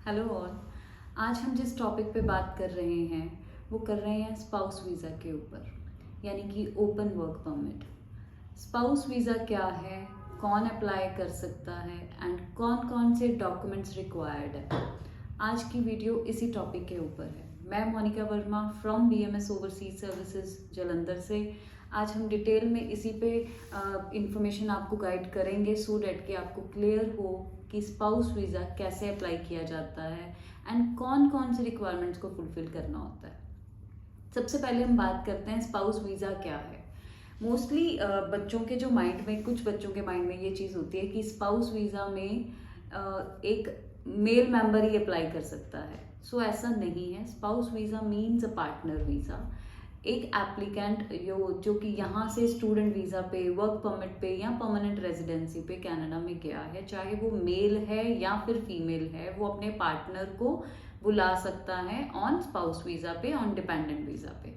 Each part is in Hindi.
Hello all. आज हम जिस टॉपिक पे बात कर रहे हैं वो कर रहे हैं स्पाउस वीज़ा के ऊपर, यानी कि open work permit. Spouse visa क्या है, कौन अप्लाई कर सकता है एंड कौन कौन से डॉक्यूमेंट्स रिक्वायर्ड है। आज की वीडियो इसी टॉपिक के ऊपर है। मैं Monika Verma from BMS overseas services Jalandhar से। आज हम डिटेल में इसी पे इंफॉर्मेशन आपको गाइड करेंगे सो डैट कि आपको क्लियर हो कि स्पाउस वीज़ा कैसे अप्लाई किया जाता है एंड कौन कौन से रिक्वायरमेंट्स को फुलफिल करना होता है। सबसे पहले हम बात करते हैं स्पाउस वीज़ा क्या है। मोस्टली बच्चों के जो माइंड में, कुछ बच्चों के माइंड में ये चीज़ होती है कि स्पाउस वीज़ा में एक मेल मेंबर ही अप्लाई कर सकता है। सो ऐसा नहीं है। Spouse visa means a partner visa. एक एप्लीकेंट जो कि यहाँ से स्टूडेंट वीज़ा पे, वर्क परमिट पे या परमानेंट रेजिडेंसी पे कनाडा में गया है, चाहे वो मेल है या फिर फीमेल है, वो अपने पार्टनर को बुला सकता है ऑन स्पाउस वीज़ा पे, ऑन डिपेंडेंट वीज़ा पे।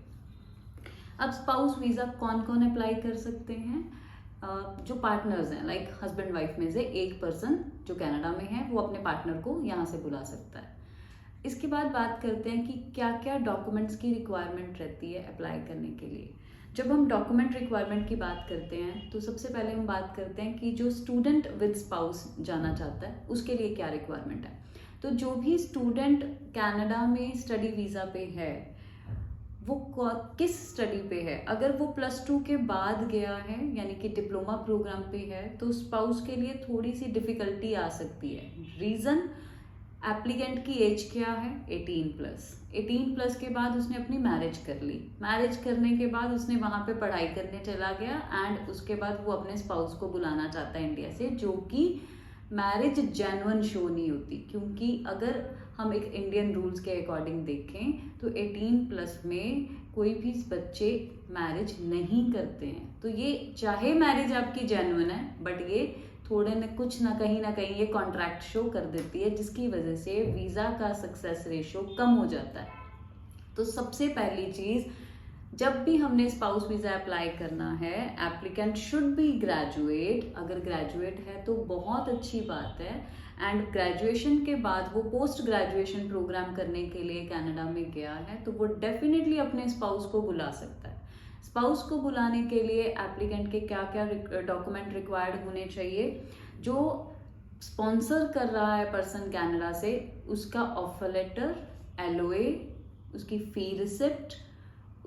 अब स्पाउस वीज़ा कौन कौन अप्लाई कर सकते हैं? जो पार्टनर्स हैं, लाइक हस्बैंड वाइफ में से एक पर्सन जो कनाडा में है वो अपने पार्टनर को यहाँ से बुला सकता है। इसके बाद बात करते हैं कि क्या क्या डॉक्यूमेंट्स की रिक्वायरमेंट रहती है अप्लाई करने के लिए। जब हम डॉक्यूमेंट रिक्वायरमेंट की बात करते हैं तो सबसे पहले हम बात करते हैं कि जो स्टूडेंट विद स्पाउस जाना चाहता है उसके लिए क्या रिक्वायरमेंट है। तो जो भी स्टूडेंट कनाडा में स्टडी वीज़ा पे है वो किस स्टडी पे है, अगर वो +2 के बाद गया है यानी कि डिप्लोमा प्रोग्राम पे है तो स्पाउस के लिए थोड़ी सी डिफिकल्टी आ सकती है। रीज़न, एप्लीकेंट की एज क्या है, 18+। 18+ के बाद उसने अपनी मैरिज कर ली, मैरिज करने के बाद उसने वहाँ पे पढ़ाई करने चला गया एंड उसके बाद वो अपने स्पाउस को बुलाना चाहता है इंडिया से, जो कि मैरिज जेन्युइन शो नहीं होती। क्योंकि अगर हम एक इंडियन रूल्स के अकॉर्डिंग देखें तो 18+ में कोई भी बच्चे मैरिज नहीं करते हैं। तो ये चाहे मैरिज आपकी जेन्युइन है बट ये थोड़े न कुछ ना कहीं ये कॉन्ट्रैक्ट शो कर देती है, जिसकी वजह से वीज़ा का सक्सेस रेशो कम हो जाता है। तो सबसे पहली चीज़, जब भी हमने स्पाउस वीज़ा अप्लाई करना है, एप्लीकेंट शुड बी ग्रेजुएट। अगर ग्रेजुएट है तो बहुत अच्छी बात है एंड ग्रेजुएशन के बाद वो पोस्ट ग्रेजुएशन प्रोग्राम करने के लिए कनाडा में गया है तो वो डेफिनेटली अपने स्पाउस को बुला सकता है। स्पाउस को बुलाने के लिए एप्लीकेंट के क्या क्या डॉक्यूमेंट रिक्वायर्ड होने चाहिए? जो स्पॉन्सर कर रहा है पर्सन कनाडा से, उसका ऑफर लेटर, LOA, उसकी फ़ी रिसिप्ट,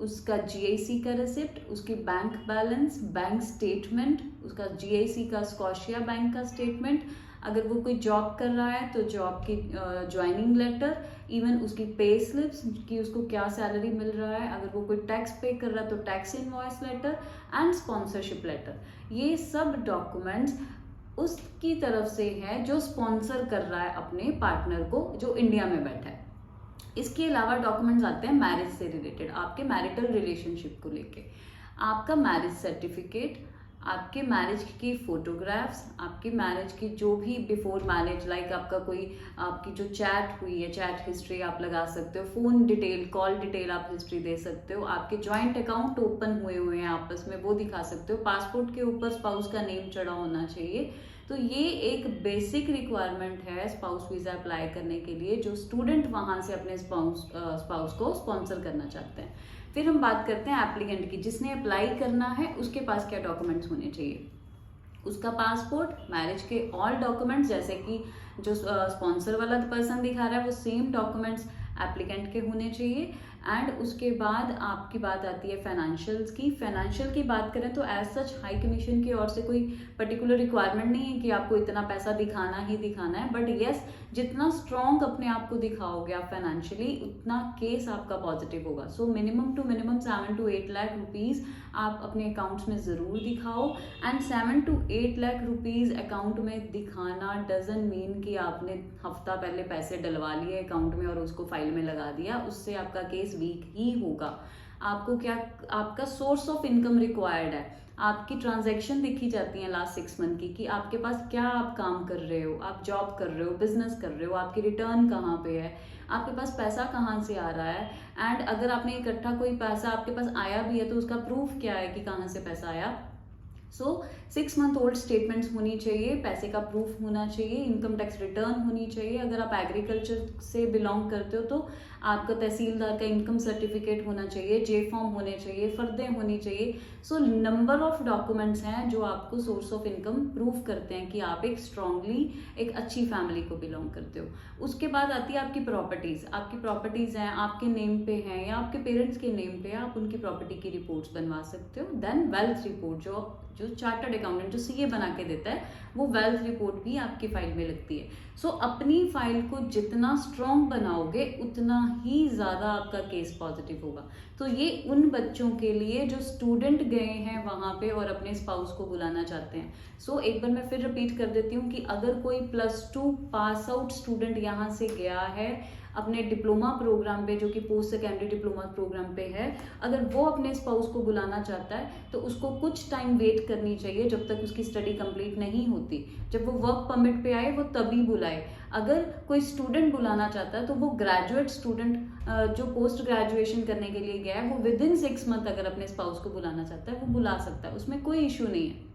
उसका GIC का रिसिप्ट, उसकी बैंक बैलेंस, बैंक स्टेटमेंट, उसका GIC का स्कॉशिया बैंक का स्टेटमेंट, अगर वो कोई जॉब कर रहा है तो जॉब की ज्वाइनिंग लेटर, इवन उसकी पे स्लिप्स कि उसको क्या सैलरी मिल रहा है, अगर वो कोई टैक्स पे कर रहा है तो tax invoice letter and sponsorship letter. ये सब डॉक्यूमेंट्स उसकी तरफ से है जो स्पॉन्सर कर रहा है अपने पार्टनर को, जो इंडिया में बैठा है। इसके अलावा डॉक्यूमेंट्स आते हैं मैरिज से रिलेटेड, आपके मैरिटल रिलेशनशिप को लेके। आपका मैरिज सर्टिफिकेट, आपके मैरिज की फोटोग्राफ्स, आपकी मैरिज की जो भी बिफोर मैरिज, लाइक आपका कोई, आपकी जो चैट हुई है, चैट हिस्ट्री आप लगा सकते हो, फ़ोन डिटेल, कॉल डिटेल आप हिस्ट्री दे सकते हो, आपके जॉइंट अकाउंट ओपन हुए हैं आपस में वो दिखा सकते हो, पासपोर्ट के ऊपर स्पाउस का नेम चढ़ा होना चाहिए। तो ये एक बेसिक रिक्वायरमेंट है स्पाउस वीज़ा अप्लाई करने के लिए, जो स्टूडेंट वहाँ से अपने स्पाउस को स्पॉन्सर करना चाहते हैं। फिर हम बात करते हैं एप्लीकेंट की, जिसने अप्लाई करना है उसके पास क्या डॉक्यूमेंट्स होने चाहिए। उसका पासपोर्ट, मैरिज के ऑल डॉक्यूमेंट्स, जैसे कि जो स्पॉन्सर वाला पर्सन दिखा रहा है वो सेम डॉक्यूमेंट्स एप्लीकेंट के होने चाहिए। एंड उसके बाद आपकी बात आती है फाइनेंशियल्स की। फाइनेंशियल की बात करें तो एज सच हाई कमीशन की ओर से कोई पर्टिकुलर रिक्वायरमेंट नहीं है कि आपको इतना पैसा दिखाना ही दिखाना है, बट येस, जितना स्ट्रॉन्ग अपने आप को दिखाओगे आप फाइनेंशियली, उतना केस आपका पॉजिटिव होगा। So minimum two minimum 7 to 8 lakh rupees आप अपने अकाउंट्स में ज़रूर दिखाओ। And 7 to 8 lakh rupees account में दिखाना डजंट मीन कि आपने हफ्ता पहले पैसे डलवा लिए अकाउंट में और उसको फाइल में लगा दिया, उससे आपका केस वीक ही होगा। आपको क्या, आपका सोर्स ऑफ इनकम रिक्वायर्ड है, आपकी ट्रांजैक्शन दिखी जाती है लास्ट 6 मंथ की कि आपके पास क्या आप काम कर रहे हो, आप जॉब कर रहे हो, बिजनेस कर रहे हो, आपकी रिटर्न कहाँ पे है, आपके पास पैसा कहाँ से आ रहा है। एंड अगर आपने इकट्ठा कोई पैसा आपके पास आया भी है तो उसका प्रूफ क्या है कि कहाँ से पैसा आया। सो 6 मंथ ओल्ड स्टेटमेंट्स होनी चाहिए, पैसे का प्रूफ होना चाहिए, इनकम टैक्स रिटर्न होनी चाहिए। अगर आप एग्रीकल्चर से बिलोंग करते हो तो आपका तहसीलदार का इनकम सर्टिफिकेट होना चाहिए, जे फॉर्म होने चाहिए, फर्दें होनी चाहिए। सो नंबर ऑफ डॉक्यूमेंट्स हैं जो आपको सोर्स ऑफ इनकम प्रूव करते हैं कि आप एक स्ट्रांगली एक अच्छी फैमिली को बिलोंग करते हो। उसके बाद आती है आपकी प्रॉपर्टीज। आपकी प्रॉपर्टीज हैं, आपके नेम पे हैं या आपके पेरेंट्स के नेम पे है, आप उनकी प्रॉपर्टी की रिपोर्ट्स बनवा सकते हो। देन वेल्थ रिपोर्ट, जो चार्टर्ड अकाउंटेंट जो सीए बना के देता है, वो वेल्थ रिपोर्ट भी आपकी फाइल में लगती है। सो अपनी फाइल को जितना स्ट्रॉन्ग बनाओगे उतना ही ज़्यादा आपका केस पॉजिटिव होगा। तो ये उन बच्चों के लिए जो स्टूडेंट गए हैं वहाँ पे और अपने स्पाउस को बुलाना चाहते हैं। सो एक बार मैं फिर रिपीट कर देती हूँ कि अगर कोई +2 पास आउट स्टूडेंट यहाँ से गया है अपने डिप्लोमा प्रोग्राम पे, जो कि पोस्ट सेकेंडरी डिप्लोमा प्रोग्राम पे है, अगर वो अपने स्पाउस को बुलाना चाहता है तो उसको कुछ टाइम वेट करनी चाहिए जब तक उसकी स्टडी कंप्लीट नहीं होती। जब वो वर्क परमिट पे आए वो तभी बुलाए। अगर कोई स्टूडेंट बुलाना चाहता है तो वो ग्रेजुएट स्टूडेंट जो पोस्ट ग्रेजुएशन करने के लिए गया है, वो विदिन 6 मंथ अगर अपने स्पाउस को बुलाना चाहता है वो बुला सकता है, उसमें कोई इशू नहीं है।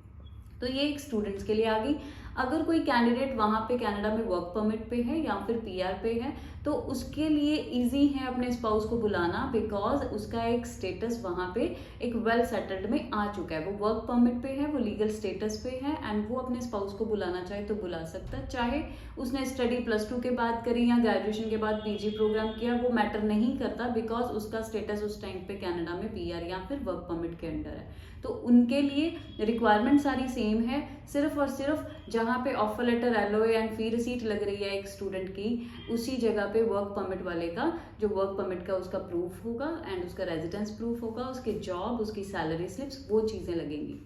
तो ये एक स्टूडेंट्स के लिए आ गई। अगर कोई कैंडिडेट वहाँ पे कनाडा में वर्क परमिट पे है या फिर पीआर पे है तो उसके लिए इजी है अपने स्पाउस को बुलाना, बिकॉज उसका एक स्टेटस वहाँ पे एक वेल सेटल्ड में आ चुका है। वो वर्क परमिट पे है, वो लीगल स्टेटस पे है एंड वो अपने स्पाउस को बुलाना चाहे तो बुला सकता है। चाहे उसने स्टडी +2 के बाद करी या ग्रेजुएशन के बाद पीजी प्रोग्राम किया, वो मैटर नहीं करता, बिकॉज उसका स्टेटस उस टाइम पे कनाडा में पीआर या फिर वर्क परमिट के अंडर है। तो उनके लिए रिक्वायरमेंट सारी सेम है, सिर्फ और सिर्फ जहाँ पे offer letter, LOA and fee receipt लग रही है एक स्टूडेंट की, उसी जगह पे वर्क परमिट वाले का जो वर्क परमिट का उसका प्रूफ होगा एंड उसका रेजिडेंस प्रूफ होगा, उसके जॉब, उसकी सैलरी स्लिप्स, वो चीज़ें लगेंगी।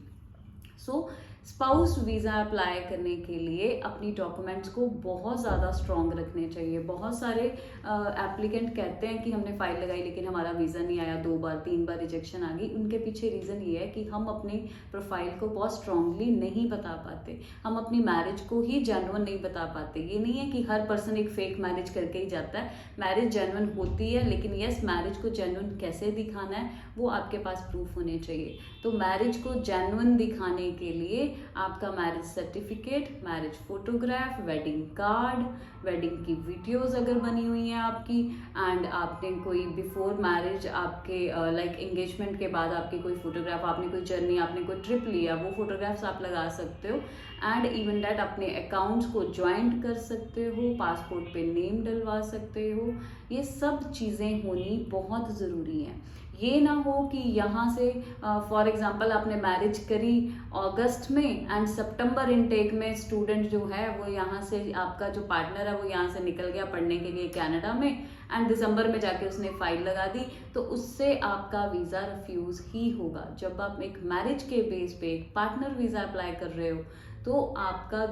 सो स्पाउस वीज़ा अप्लाई करने के लिए अपनी डॉक्यूमेंट्स को बहुत ज़्यादा स्ट्रॉन्ग रखने चाहिए। बहुत सारे एप्लीकेंट कहते हैं कि हमने फ़ाइल लगाई लेकिन हमारा वीज़ा नहीं आया, 2 बार 3 बार रिजेक्शन आ गई। उनके पीछे रीज़न ये है कि हम अपनी प्रोफाइल को बहुत स्ट्रांगली नहीं बता पाते, हम अपनी मैरिज को ही जेन्युइन नहीं बता पाते। ये नहीं है कि हर पर्सन एक फेक मैरिज करके ही जाता है, मैरिज जेन्युइन होती है, लेकिन यस, मैरिज को जेन्युइन कैसे दिखाना है वो आपके पास प्रूफ होने चाहिए। तो मैरिज को जेन्युइन दिखाने के लिए आपका marriage certificate, marriage photograph, wedding card, wedding की वीडियोस अगर बनी हुई हैं आपकी, एंड आपने कोई बिफोर मैरिज आपके लाइक एंगेजमेंट के बाद आपकी कोई फोटोग्राफ, आपने कोई जर्नी, आपने कोई ट्रिप लिया, वो फोटोग्राफ्स आप लगा सकते हो। एंड इवन डैट अपने अकाउंट्स को ज्वाइंट कर सकते हो, पासपोर्ट पे नेम डलवा सकते हो। ये सब चीज़ें होनी बहुत ज़रूरी हैं। ये ना हो कि यहाँ से फॉर एग्जांपल आपने मैरिज करी अगस्त में एंड सितंबर इनटेक में स्टूडेंट जो है वो यहाँ से, आपका जो पार्टनर है वो यहाँ से निकल गया पढ़ने के लिए कनाडा में एंड दिसंबर में जाके उसने फाइल लगा दी, तो उससे आपका वीज़ा रिफ्यूज़ ही होगा। जब आप एक मैरिज के बेस पे एक पार्टनर वीज़ा अप्लाई कर रहे हो तो आपका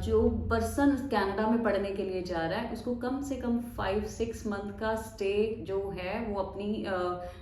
जो पर्सन कनाडा में पढ़ने के लिए जा रहा है उसको कम से कम 5-6 मंथ का स्टे जो है वो अपनी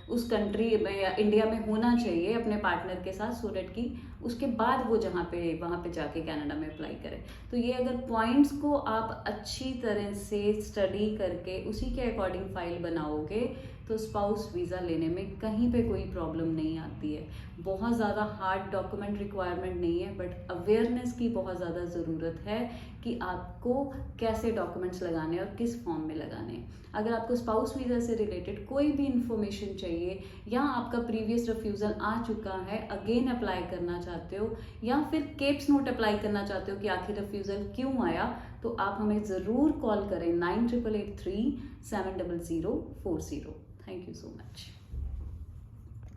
उस कंट्री में, इंडिया में होना चाहिए अपने पार्टनर के साथ, सो दैट कि उसके बाद वो वहाँ पे जाके कनाडा में अप्लाई करें। तो ये अगर पॉइंट्स को आप अच्छी तरह से स्टडी करके उसी के अकॉर्डिंग फाइल बनाओगे तो स्पाउस वीज़ा लेने में कहीं पे कोई प्रॉब्लम नहीं आती है। बहुत ज़्यादा हार्ड डॉक्यूमेंट रिक्वायरमेंट नहीं है, बट अवेयरनेस की बहुत ज़्यादा ज़रूरत है कि आपको कैसे डॉक्यूमेंट्स लगाने और किस फॉर्म में लगाने हैं। अगर आपको स्पाउस वीज़ा से रिलेटेड कोई भी इंफॉर्मेशन चाहिए या आपका प्रीवियस रिफ्यूज़ल आ चुका है, अगेन अप्लाई करना चाहते हो, या फिर केप्स नोट अप्लाई करना चाहते हो कि आखिर रिफ्यूज़ल क्यों आया, तो आप हमें ज़रूर कॉल करें 9883 70040। Thank you so much.